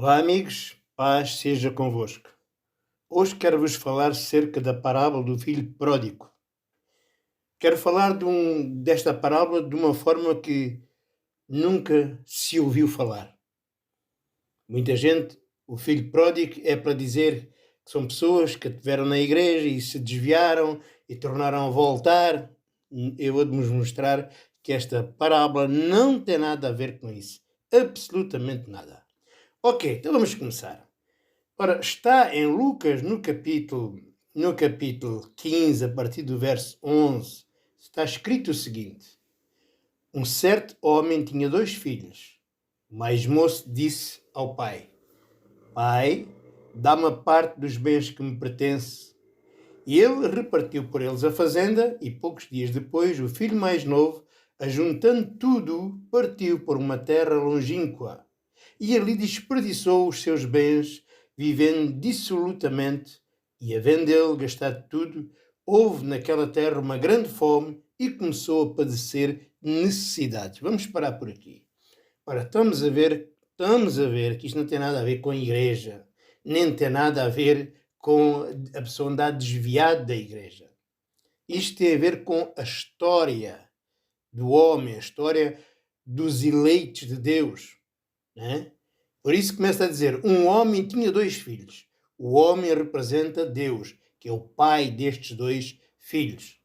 Olá, amigos, paz seja convosco. Hoje quero-vos falar acerca da parábola do filho pródigo. Quero falar desta parábola de uma forma que nunca se ouviu falar. Muita gente, o filho pródigo é para dizer que são pessoas que estiveram na igreja e se desviaram e tornaram a voltar. Eu vou-vos mostrar que esta parábola não tem nada a ver com isso. Absolutamente nada. Ok, então vamos começar. Ora, está em Lucas, no capítulo 15, a partir do verso 11, está escrito o seguinte: Um certo homem tinha 2 filhos. O mais moço disse ao pai: Pai, dá-me a parte dos bens que me pertence. E ele repartiu por eles a fazenda, e poucos dias depois, o filho mais novo, ajuntando tudo, partiu por uma terra longínqua, e ali desperdiçou os seus bens, vivendo dissolutamente, e havendo ele gastado tudo, houve naquela terra uma grande fome e começou a padecer necessidades. Vamos parar por aqui. Ora, estamos a ver que isto não tem nada a ver com a igreja, nem tem nada a ver com a pessoa andar desviada da igreja. Isto tem a ver com a história do homem, a história dos eleitos de Deus, né? Por isso começa a dizer, um homem tinha 2 filhos. O homem representa Deus, que é o pai destes 2 filhos.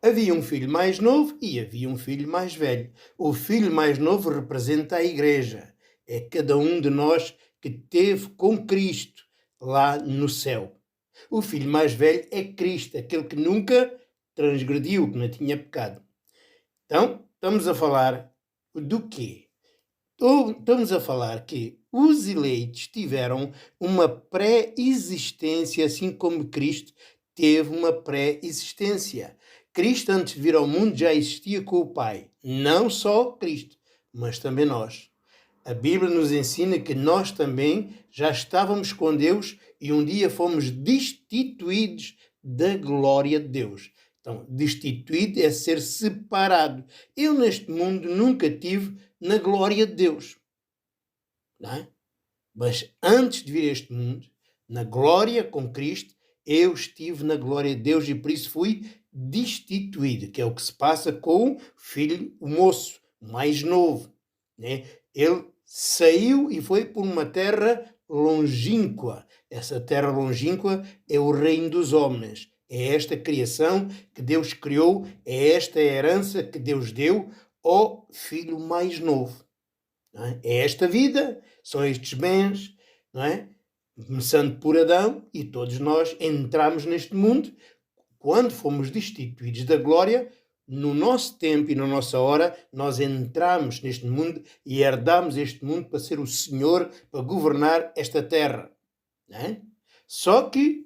Havia um filho mais novo e havia um filho mais velho. O filho mais novo representa a igreja. É cada um de nós que teve com Cristo lá no céu. O filho mais velho é Cristo, aquele que nunca transgrediu, que não tinha pecado. Então, estamos a falar do quê? Estamos a falar que os eleitos tiveram uma pré-existência, assim como Cristo teve uma pré-existência. Cristo, antes de vir ao mundo, já existia com o Pai. Não só Cristo, mas também nós. A Bíblia nos ensina que nós também já estávamos com Deus e um dia fomos destituídos da glória de Deus. Então, destituído é ser separado. Eu, neste mundo, nunca tive na glória de Deus. Não é? Mas antes de vir a este mundo, na glória com Cristo, eu estive na glória de Deus e por isso fui destituído, que é o que se passa com o filho, o moço, o mais novo. Né? Ele saiu e foi por uma terra longínqua. Essa terra longínqua é o reino dos homens. É esta criação que Deus criou, é esta herança que Deus deu ao filho mais novo. Não é? É esta vida, são estes bens, não é? Começando por Adão, e todos nós entramos neste mundo. Quando fomos destituídos da glória, no nosso tempo e na nossa hora, nós entramos neste mundo e herdamos este mundo para ser o Senhor, para governar esta terra. Não é? Só que,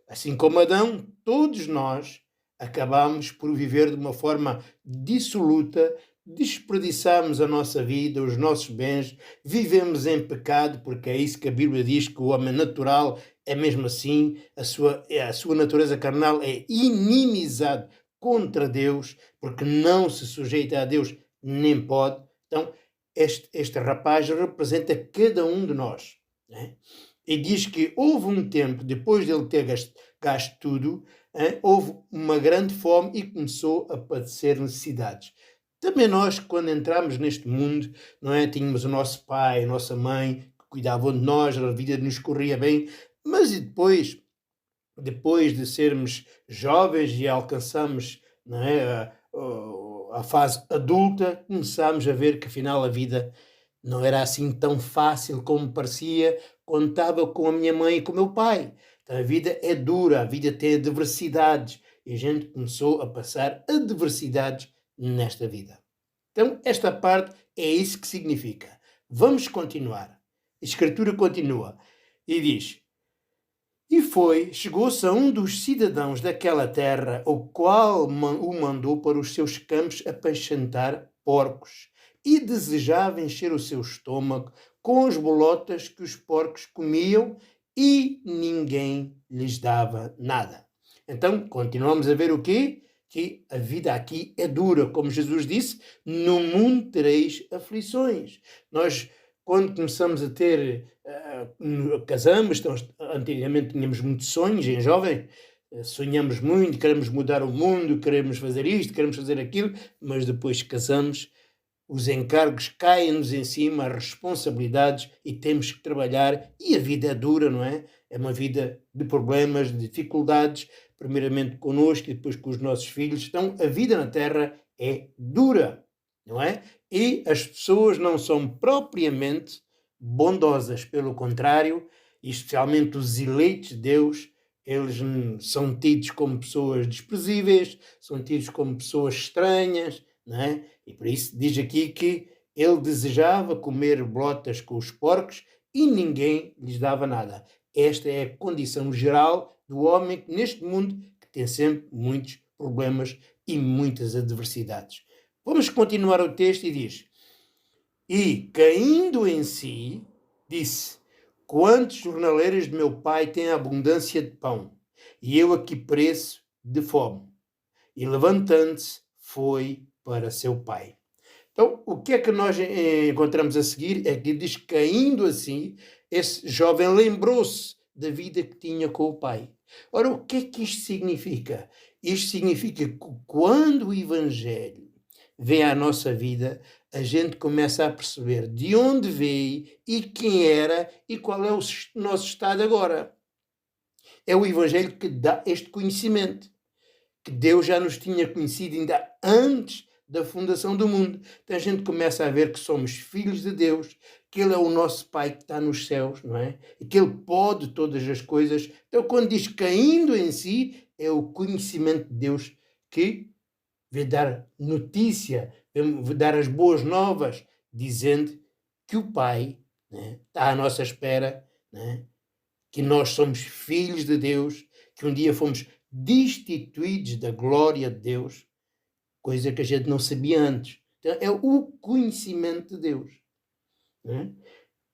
assim como Adão, todos nós acabamos por viver de uma forma dissoluta, desperdiçamos a nossa vida, os nossos bens, vivemos em pecado, porque é isso que a Bíblia diz, que o homem natural é mesmo assim, a sua natureza carnal é inimizade contra Deus, porque não se sujeita a Deus, nem pode. Então, este rapaz representa cada um de nós, né? E diz que houve um tempo, depois de ele ter gasto tudo, houve uma grande fome e começou a padecer necessidades. Também nós, quando entramos neste mundo, não é? Tínhamos o nosso pai, a nossa mãe, que cuidavam de nós, a vida nos corria bem, mas e depois de sermos jovens e alcançamos, não é, a fase adulta, começámos a ver que afinal a vida não era assim tão fácil como parecia quando estava com a minha mãe e com o meu pai. Então, a vida é dura, a vida tem adversidades e a gente começou a passar adversidades nesta vida. Então, esta parte é isso que significa. Vamos continuar. A Escritura continua e diz: chegou-se a um dos cidadãos daquela terra, o qual o mandou para os seus campos apacentar porcos, e desejava encher o seu estômago com as bolotas que os porcos comiam, e ninguém lhes dava nada. Então, continuamos a ver o quê? Que a vida aqui é dura. Como Jesus disse, no mundo tereis aflições. quando começamos a ter, casamos, então, antigamente tínhamos muitos sonhos em jovem, sonhamos muito, queremos mudar o mundo, queremos fazer isto, queremos fazer aquilo, mas depois casamos, os encargos caem-nos em cima, as responsabilidades, e temos que trabalhar, e a vida é dura, não é? É uma vida de problemas, de dificuldades, primeiramente connosco e depois com os nossos filhos. Então, a vida na Terra é dura, não é? E as pessoas não são propriamente bondosas, pelo contrário, e especialmente os eleitos de Deus, eles são tidos como pessoas desprezíveis, são tidos como pessoas estranhas, não é? E por isso diz aqui que ele desejava comer bolotas com os porcos e ninguém lhes dava nada. Esta é a condição geral do homem neste mundo, que tem sempre muitos problemas e muitas adversidades. Vamos continuar o texto e diz: e, caindo em si, disse: quantos jornaleiros de meu pai têm abundância de pão, e eu aqui pereço de fome. E levantando-se, foi para seu pai. Então, o que é que nós encontramos a seguir? É que diz: caindo assim, esse jovem lembrou-se da vida que tinha com o pai. Ora, o que é que isto significa? Isto significa que quando o Evangelho vem à nossa vida, a gente começa a perceber de onde veio e quem era e qual é o nosso estado agora. É o Evangelho que dá este conhecimento, que Deus já nos tinha conhecido ainda antes da fundação do mundo. Então a gente começa a ver que somos filhos de Deus, que Ele é o nosso Pai que está nos céus, não é? E que Ele pode todas as coisas. Então quando diz caindo em si, é o conhecimento de Deus que vem dar notícia, vem dar as boas novas, dizendo que o Pai, né, está à nossa espera, né, que nós somos filhos de Deus, que um dia fomos destituídos da glória de Deus, coisa que a gente não sabia antes. Então, é o conhecimento de Deus. Né?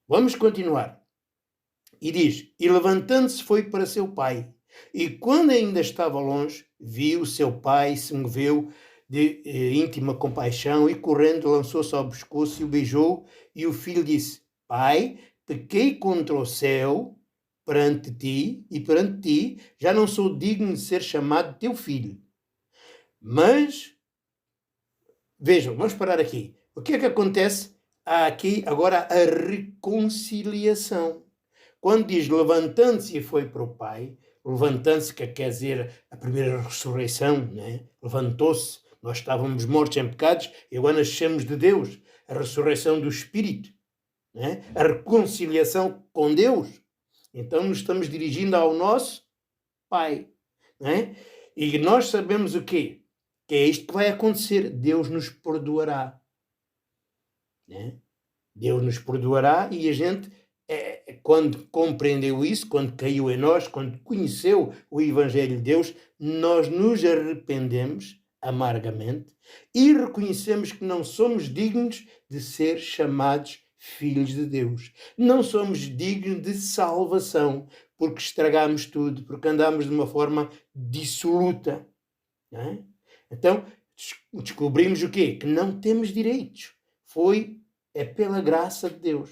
Vamos continuar. E diz: e levantando-se foi para seu pai. E quando ainda estava longe, viu seu pai, se moveu de íntima compaixão e correndo lançou-se ao pescoço e o beijou. E o filho disse: pai, pequei contra o céu perante ti, e perante ti já não sou digno de ser chamado teu filho. Mas, vejam, vamos parar aqui. O que é que acontece? Há aqui agora a reconciliação. Quando diz levantando-se e foi para o Pai, levantando-se, que quer dizer a primeira ressurreição, né? Levantou-se, nós estávamos mortos em pecados e agora nascemos de Deus, a ressurreição do Espírito, né? A reconciliação com Deus. Então nos estamos dirigindo ao nosso Pai, né? E nós sabemos o quê? Que é isto que vai acontecer. Deus nos perdoará, né? Deus nos perdoará e a gente, quando compreendeu isso, quando caiu em nós, quando conheceu o Evangelho de Deus, nós nos arrependemos amargamente e reconhecemos que não somos dignos de ser chamados filhos de Deus. Não somos dignos de salvação, porque estragamos tudo, porque andamos de uma forma dissoluta. Não é? Então, descobrimos o quê? Que não temos direitos. É pela graça de Deus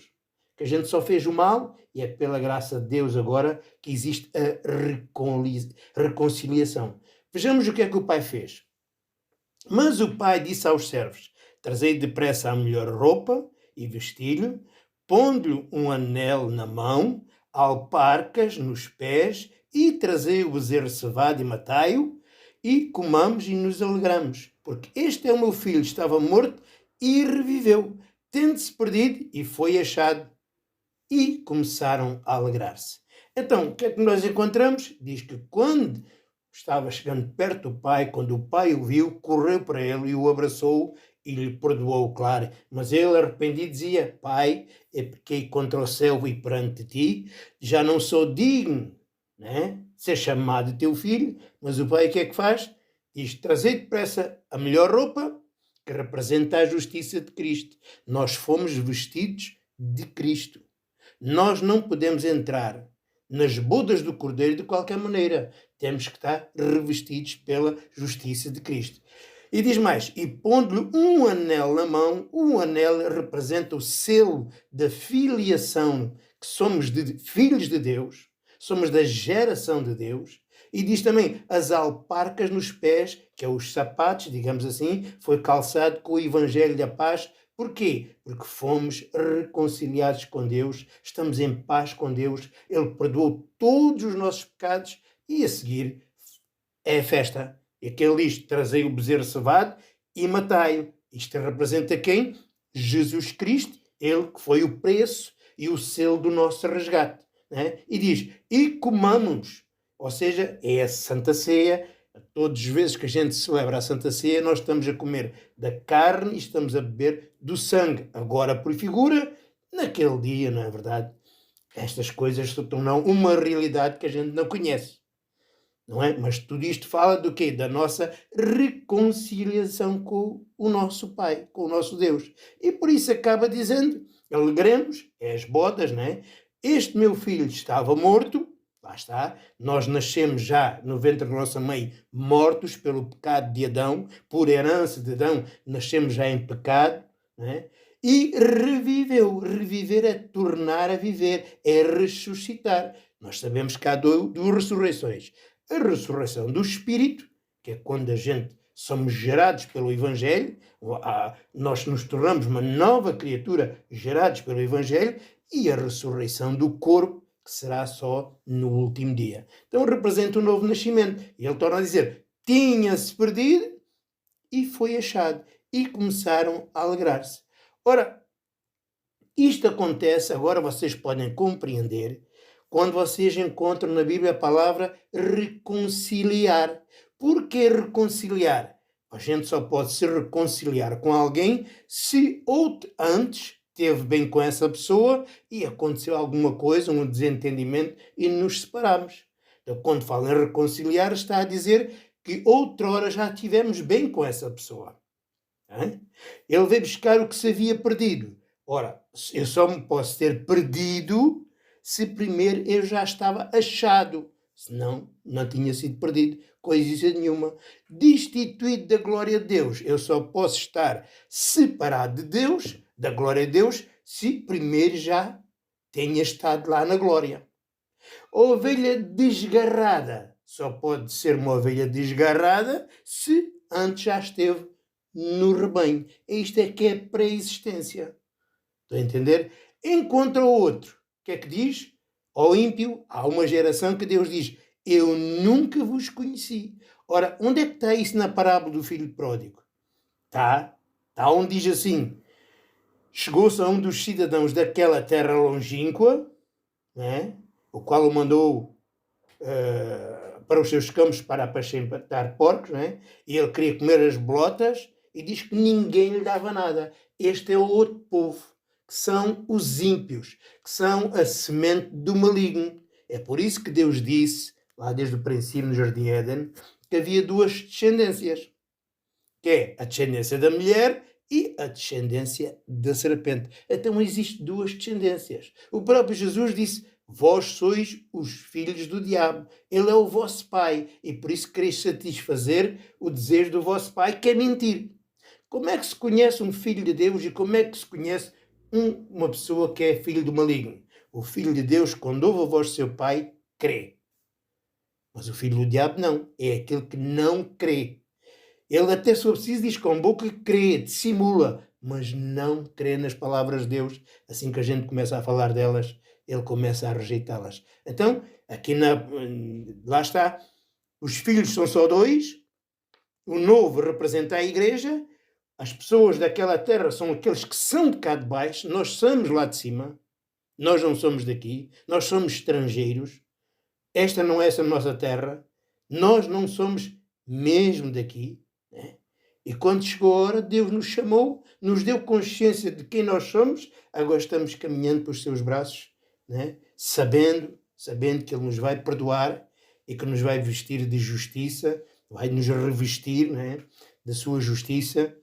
que a gente só fez o mal, e é pela graça de Deus agora que existe a reconciliação. Vejamos o que é que o pai fez. Mas o pai disse aos servos: trazei depressa a melhor roupa e vesti-lhe, pondo-lhe um anel na mão, alparcas nos pés, e trazei o bezerro cevado e matai-o, e comamos e nos alegramos, porque este é o meu filho, estava morto e reviveu, tendo-se perdido e foi achado. E começaram a alegrar-se. Então, o que é que nós encontramos? Diz que quando estava chegando perto do pai, quando o pai o viu, correu para ele e o abraçou e lhe perdoou, claro. Mas ele, arrependido, dizia: pai, eu pequei contra o céu e perante ti, já não sou digno, né, de ser chamado teu filho. Mas o pai o que é que faz? Diz: trazei depressa a melhor roupa, que representa a justiça de Cristo. Nós fomos vestidos de Cristo. Nós não podemos entrar nas bodas do Cordeiro de qualquer maneira. Temos que estar revestidos pela justiça de Cristo. E diz mais, e pondo-lhe um anel na mão, o anel representa o selo da filiação, que somos filhos de Deus, somos da geração de Deus. E diz também as alparcas nos pés, que é os sapatos, digamos assim, foi calçado com o evangelho da paz. Porquê? Porque fomos reconciliados com Deus, estamos em paz com Deus, Ele perdoou todos os nossos pecados e a seguir é a festa. E aquele diz, trazei o bezerro cevado e matai-o. Isto representa quem? Jesus Cristo, Ele que foi o preço e o selo do nosso resgate. Né? E diz, e comamos, ou seja, é a Santa Ceia. Todas as vezes que a gente celebra a Santa Ceia, nós estamos a comer da carne e estamos a beber do sangue. Agora, por figura, naquele dia, não é verdade? Estas coisas se tornam uma realidade que a gente não conhece. Não é? Mas tudo isto fala do quê? Da nossa reconciliação com o nosso Pai, com o nosso Deus. E por isso acaba dizendo, alegremos, é as bodas, não é? Este meu filho estava morto, lá está, nós nascemos já no ventre da nossa mãe mortos pelo pecado de Adão, por herança de Adão, nascemos já em pecado, não é? E reviveu. Reviver é tornar a viver, é ressuscitar. Nós sabemos que há duas ressurreições. A ressurreição do Espírito, que é quando a gente somos gerados pelo Evangelho, nós nos tornamos uma nova criatura gerados pelo Evangelho, e a ressurreição do corpo, que será só no último dia. Então representa o novo nascimento. E ele torna a dizer, tinha-se perdido e foi achado. E começaram a alegrar-se. Ora, isto acontece, agora vocês podem compreender, quando vocês encontram na Bíblia a palavra reconciliar. Por que reconciliar? A gente só pode se reconciliar com alguém se antes esteve bem com essa pessoa e aconteceu alguma coisa, um desentendimento e nos separamos. Então, quando fala em reconciliar, está a dizer que outrora já estivemos bem com essa pessoa. Ele veio buscar o que se havia perdido. Ora, eu só me posso ter perdido se primeiro eu já estava achado. Senão, não tinha sido perdido coisa nenhuma. Destituído da glória de Deus. Eu só posso estar separado de Deus, da glória de Deus, se primeiro já tenha estado lá na glória. A ovelha desgarrada só pode ser uma ovelha desgarrada se antes já esteve no rebanho. Isto é que é pré-existência. Estão a entender? Encontra outro. O que é que diz? Ao ímpio, há uma geração que Deus diz, eu nunca vos conheci. Ora, onde é que está isso na parábola do filho pródigo? Está onde diz assim, chegou-se a um dos cidadãos daquela terra longínqua, né, o qual o mandou para os seus campos para apacentar porcos, né, e ele queria comer as bolotas, e diz que ninguém lhe dava nada. Este é o outro povo, que são os ímpios, que são a semente do maligno. É por isso que Deus disse, lá desde o princípio no Jardim Éden, que havia duas descendências, que é a descendência da mulher e a descendência da serpente. Então existem duas descendências. O próprio Jesus disse, vós sois os filhos do diabo. Ele é o vosso pai e por isso quereis satisfazer o desejo do vosso pai, que é mentir. Como é que se conhece um filho de Deus e como é que se conhece uma pessoa que é filho do maligno? O filho de Deus, quando ouve a voz do seu pai, crê. Mas o filho do diabo não. É aquele que não crê. Ele até, se for preciso, diz com boca que crê, dissimula, mas não crê nas palavras de Deus. Assim que a gente começa a falar delas, ele começa a rejeitá-las. Então, aqui lá está. Os filhos são só dois. O novo representa a igreja. As pessoas daquela terra são aqueles que são de cá de baixo. Nós somos lá de cima. Nós não somos daqui. Nós somos estrangeiros. Esta não é essa nossa terra. Nós não somos mesmo daqui. Né? E quando chegou a hora, Deus nos chamou, nos deu consciência de quem nós somos. Agora estamos caminhando pelos seus braços, né? sabendo que Ele nos vai perdoar e que nos vai vestir de justiça, vai nos revestir, né? da sua justiça,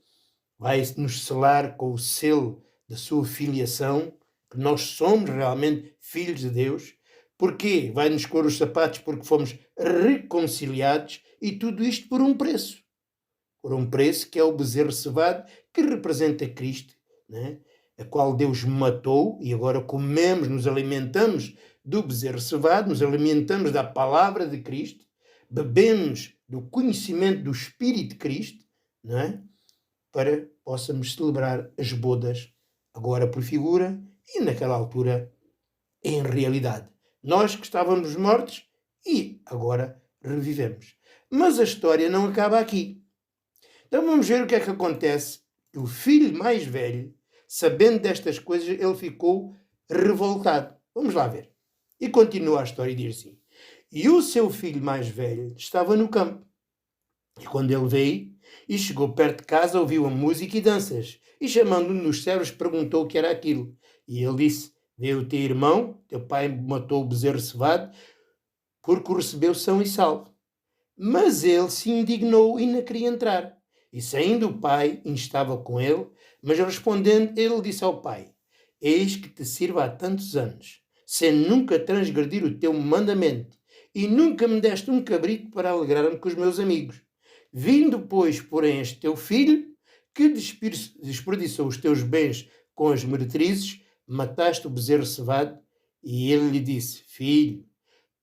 vai nos selar com o selo da sua filiação, que nós somos realmente filhos de Deus. Porquê? Vai nos cor os sapatos porque fomos reconciliados e tudo isto por um preço. por um preço, que é o bezerro cevado, que representa Cristo, né? A qual Deus matou, e agora comemos, nos alimentamos do bezerro cevado, nos alimentamos da palavra de Cristo, bebemos do conhecimento do Espírito de Cristo, não é? Para que possamos celebrar as bodas, agora por figura e naquela altura em realidade. Nós que estávamos mortos e agora revivemos. Mas a história não acaba aqui. Então vamos ver o que é que acontece. O filho mais velho, sabendo destas coisas, ele ficou revoltado. Vamos lá ver. E continua a história e diz assim: e o seu filho mais velho estava no campo. E quando ele veio e chegou perto de casa, ouviu a música e danças. E chamando-o nos céus, perguntou o que era aquilo. E ele disse: veio o teu irmão, teu pai matou o bezerro cevado, porque o recebeu são e salvo. Mas ele se indignou e não queria entrar. E saindo o pai, estava com ele, mas respondendo, ele disse ao pai: eis que te sirvo há tantos anos, sem nunca transgredir o teu mandamento, e nunca me deste um cabrito para alegrar-me com os meus amigos. Vindo, pois, porém, este teu filho, que desperdiçou os teus bens com as meretrizes, mataste o bezerro cevado. E ele lhe disse: filho,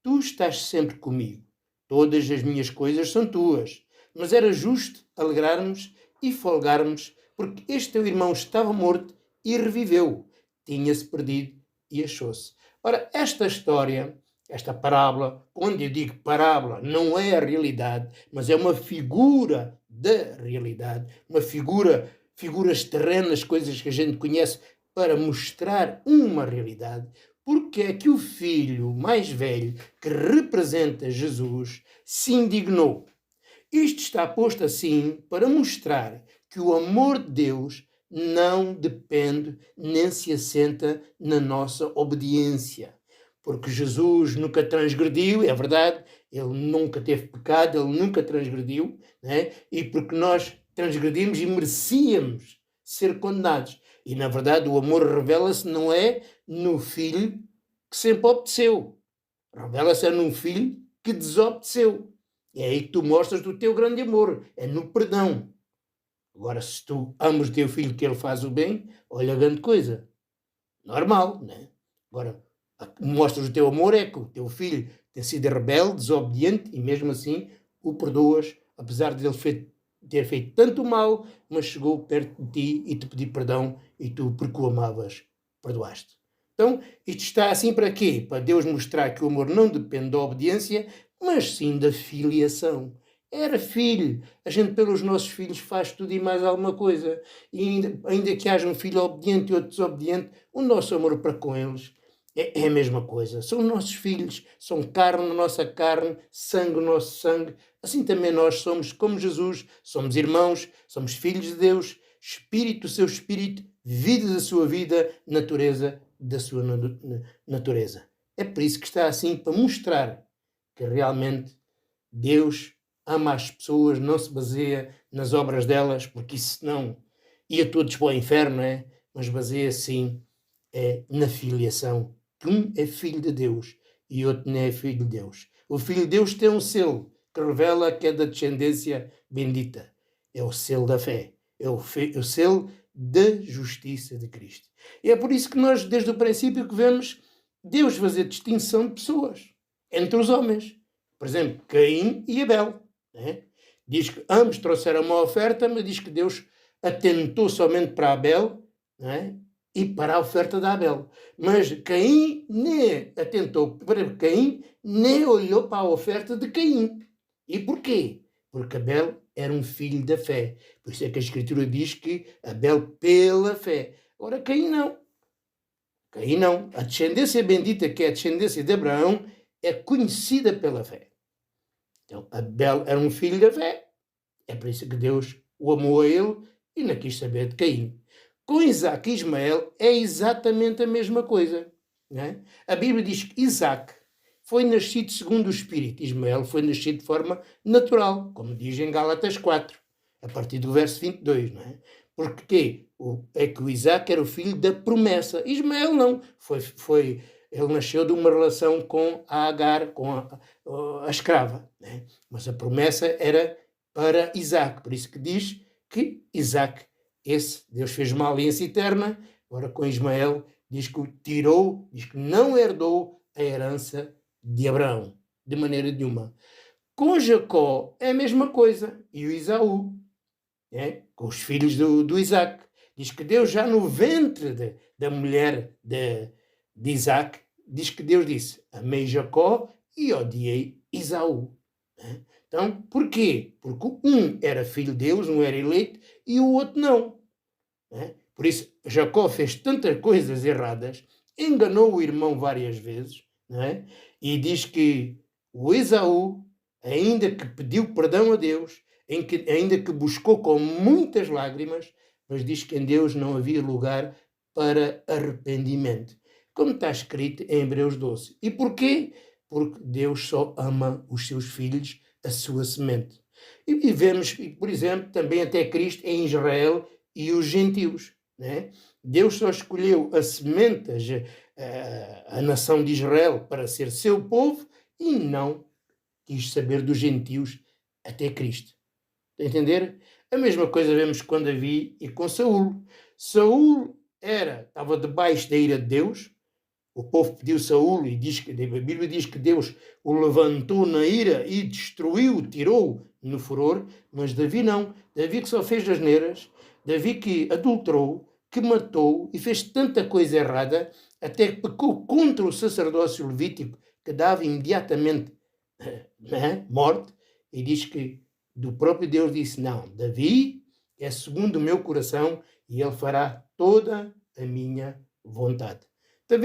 tu estás sempre comigo, todas as minhas coisas são tuas, mas era justo alegrarmos e folgarmos, porque este teu irmão estava morto e reviveu, tinha-se perdido e achou-se. Ora, esta história, esta parábola, quando eu digo parábola, não é a realidade, mas é uma figura da realidade, uma figuras terrenas, coisas que a gente conhece, para mostrar uma realidade. Porque é que o filho mais velho, que representa Jesus, se indignou? Isto está posto assim para mostrar que o amor de Deus não depende nem se assenta na nossa obediência. Porque Jesus nunca transgrediu, é verdade, ele nunca teve pecado, ele nunca transgrediu, né? E porque nós transgredimos e merecíamos ser condenados. E, na verdade, o amor revela-se não é no filho que sempre obedeceu. Revela-se num filho que desobedeceu. É aí que tu mostras o teu grande amor. É no perdão. Agora, se tu amas o teu filho que ele faz o bem, olha a grande coisa. Normal, né? Agora, mostras o teu amor é que o teu filho tem sido rebelde, desobediente, e mesmo assim o perdoas, apesar de ele ter feito tanto mal, mas chegou perto de ti e te pediu perdão, e tu, porque o amavas, perdoaste. Então, isto está assim para quê? Para Deus mostrar que o amor não depende da obediência, mas sim da filiação. Era filho. A gente, pelos nossos filhos, faz tudo e mais alguma coisa. E ainda que haja um filho obediente e outro desobediente, o nosso amor para com eles é a mesma coisa. São nossos filhos, são carne, nossa carne, sangue, nosso sangue. Assim também nós somos, como Jesus, somos irmãos, somos filhos de Deus, espírito do seu espírito, vida da sua vida, natureza da sua natureza. É por isso que está assim, para mostrar que realmente Deus ama as pessoas, não se baseia nas obras delas, porque isso não ia todos para o inferno, é? Mas baseia sim na filiação. Que um é filho de Deus e outro não é filho de Deus. O filho de Deus tem um selo que revela que é da descendência bendita. É o selo da fé. É o selo da justiça de Cristo. E é por isso que nós, desde o princípio, que vemos Deus fazer distinção de pessoas entre os homens. Por exemplo, Caim e Abel. Né? Diz que ambos trouxeram uma oferta, mas diz que Deus atentou somente para Abel, né? E para a oferta de Abel. Mas Caim nem atentou para Caim, nem olhou para a oferta de Caim. E porquê? Porque Abel era um filho da fé. Por isso é que a Escritura diz que Abel pela fé. Ora, Caim não. Caim não. A descendência bendita, que é a descendência de Abraão, é conhecida pela fé. Então, Abel era um filho da fé. É por isso que Deus o amou a ele e não quis saber de Caim. Com Isaac e Ismael é exatamente a mesma coisa. Não é? A Bíblia diz que Isaac foi nascido segundo o Espírito. Ismael foi nascido de forma natural, como diz em Gálatas 4, a partir do verso 22. Não é? Porque é que o Isaac era o filho da promessa. Ismael não. Ele nasceu de uma relação com a Agar, com a escrava. Né? Mas a promessa era para Isaac. Por isso que diz que Isaac, esse Deus fez uma aliança eterna, agora com Ismael, diz que o tirou, diz que não herdou a herança de Abraão, de maneira nenhuma. Com Jacó é a mesma coisa, e o Esaú, com os filhos do Isaac. Diz que Deus, já no ventre da mulher de Isaac, diz que Deus disse: amei Jacó e odiei Esaú. Então, porquê? Porque um era filho de Deus, um era eleito, e o outro não. Por isso, Jacó fez tantas coisas erradas, enganou o irmão várias vezes, e diz que o Esaú, ainda que pediu perdão a Deus, ainda que buscou com muitas lágrimas, mas diz que em Deus não havia lugar para arrependimento, como está escrito em Hebreus 12. E porquê? Porque Deus só ama os seus filhos, a sua semente. E vemos, por exemplo, também até Cristo em Israel e os gentios. Deus só escolheu a semente, a nação de Israel, para ser seu povo, e não quis saber dos gentios até Cristo. Está a entender? A mesma coisa vemos com Davi e com Saúl. Saúl estava debaixo da ira de Deus. O povo pediu Saúl e a Bíblia diz que Deus o levantou na ira e destruiu, tirou no furor, mas Davi não. Davi que só fez asneiras, Davi que adulterou, que matou e fez tanta coisa errada, até que pecou contra o sacerdócio levítico, que dava imediatamente morte, e diz que do próprio Deus disse: não, Davi é segundo o meu coração e ele fará toda a minha vontade. Então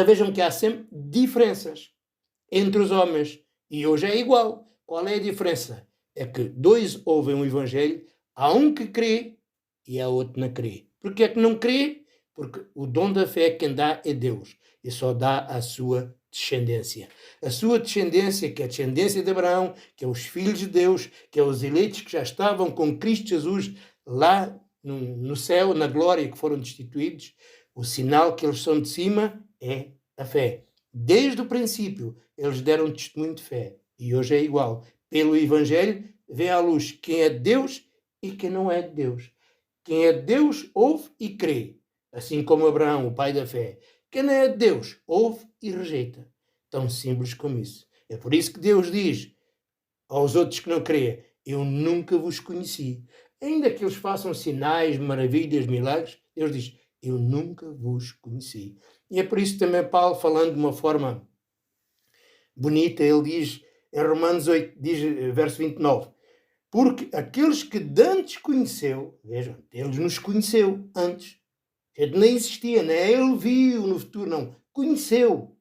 vejam que há sempre diferenças entre os homens, e hoje é igual. Qual é a diferença? É que dois ouvem o Evangelho, há um que crê e há outro que não crê. Porquê é que não crê? Porque o dom da fé quem dá é Deus, e só dá a sua descendência. A sua descendência, que é a descendência de Abraão, que é os filhos de Deus, que é os eleitos que já estavam com Cristo Jesus lá no céu, na glória, que foram destituídos. O sinal que eles são de cima é a fé. Desde o princípio, eles deram testemunho de fé. E hoje é igual. Pelo Evangelho, vem à luz quem é de Deus e quem não é de Deus. Quem é de Deus, ouve e crê. Assim como Abraão, o pai da fé. Quem não é de Deus, ouve e rejeita. Tão simples como isso. É por isso que Deus diz aos outros que não creem: eu nunca vos conheci. Ainda que eles façam sinais, maravilhas, milagres, Deus diz: eu nunca vos conheci. E é por isso também Paulo, falando de uma forma bonita, ele diz em Romanos 8, diz, verso 29, porque aqueles que dantes conheceu, vejam, ele nos conheceu antes, ele nem existia, nem ele viu no futuro, não, conheceu,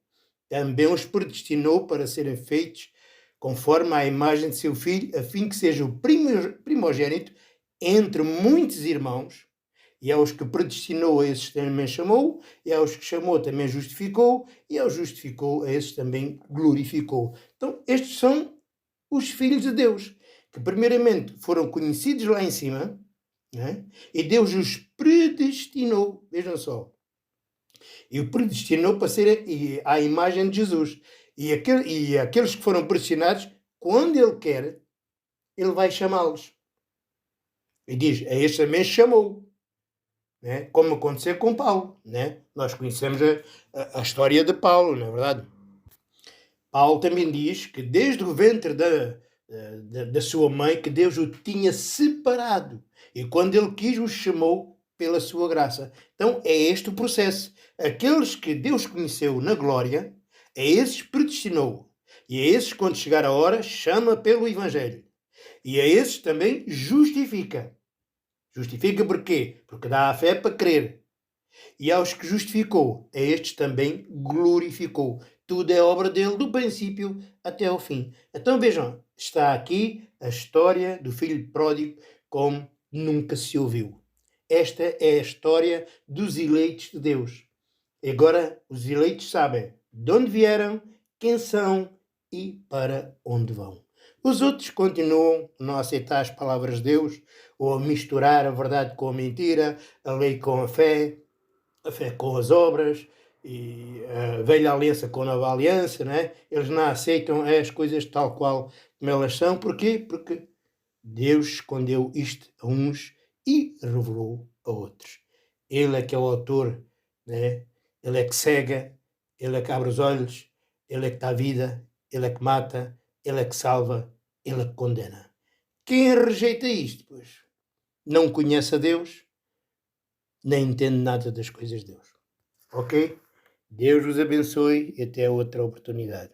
também os predestinou para serem feitos conforme à imagem de seu filho, a fim que seja o primogênito entre muitos irmãos. E aos que predestinou, a esses também chamou, e aos que chamou também justificou, e aos justificou, a esses também glorificou. Então, estes são os filhos de Deus, que primeiramente foram conhecidos lá em cima, e Deus os predestinou, vejam só, e o predestinou para ser à imagem de Jesus. E aqueles que foram predestinados, quando Ele quer, Ele vai chamá-los. E diz: a este também chamou. Como aconteceu com Paulo. Nós conhecemos a história de Paulo, não é verdade? Paulo também diz que desde o ventre da sua mãe, que Deus o tinha separado. E quando Ele quis, o chamou pela sua graça. Então é este o processo. Aqueles que Deus conheceu na glória, a esses predestinou. E a esses, quando chegar a hora, chama pelo Evangelho. E a esses também justifica. Justifica porquê? Porque dá a fé para crer. E aos que justificou, a estes também glorificou. Tudo é obra dele, do princípio até ao fim. Então vejam, está aqui a história do filho pródigo como nunca se ouviu. Esta é a história dos eleitos de Deus. E agora os eleitos sabem de onde vieram, quem são e para onde vão. Os outros continuam a não aceitar as palavras de Deus, ou a misturar a verdade com a mentira, a lei com a fé com as obras, e a velha aliança com a nova aliança, né? Eles não aceitam as coisas tal qual como elas são. Porquê? Porque Deus escondeu isto a uns e revelou a outros. Ele é que é o autor, né? Ele é que cega, ele é que abre os olhos, ele é que dá vida, ele é que mata, ele é que salva, ele é que condena. Quem rejeita isto, pois, não conhece a Deus, nem entende nada das coisas de Deus. Ok? Deus os abençoe e até outra oportunidade.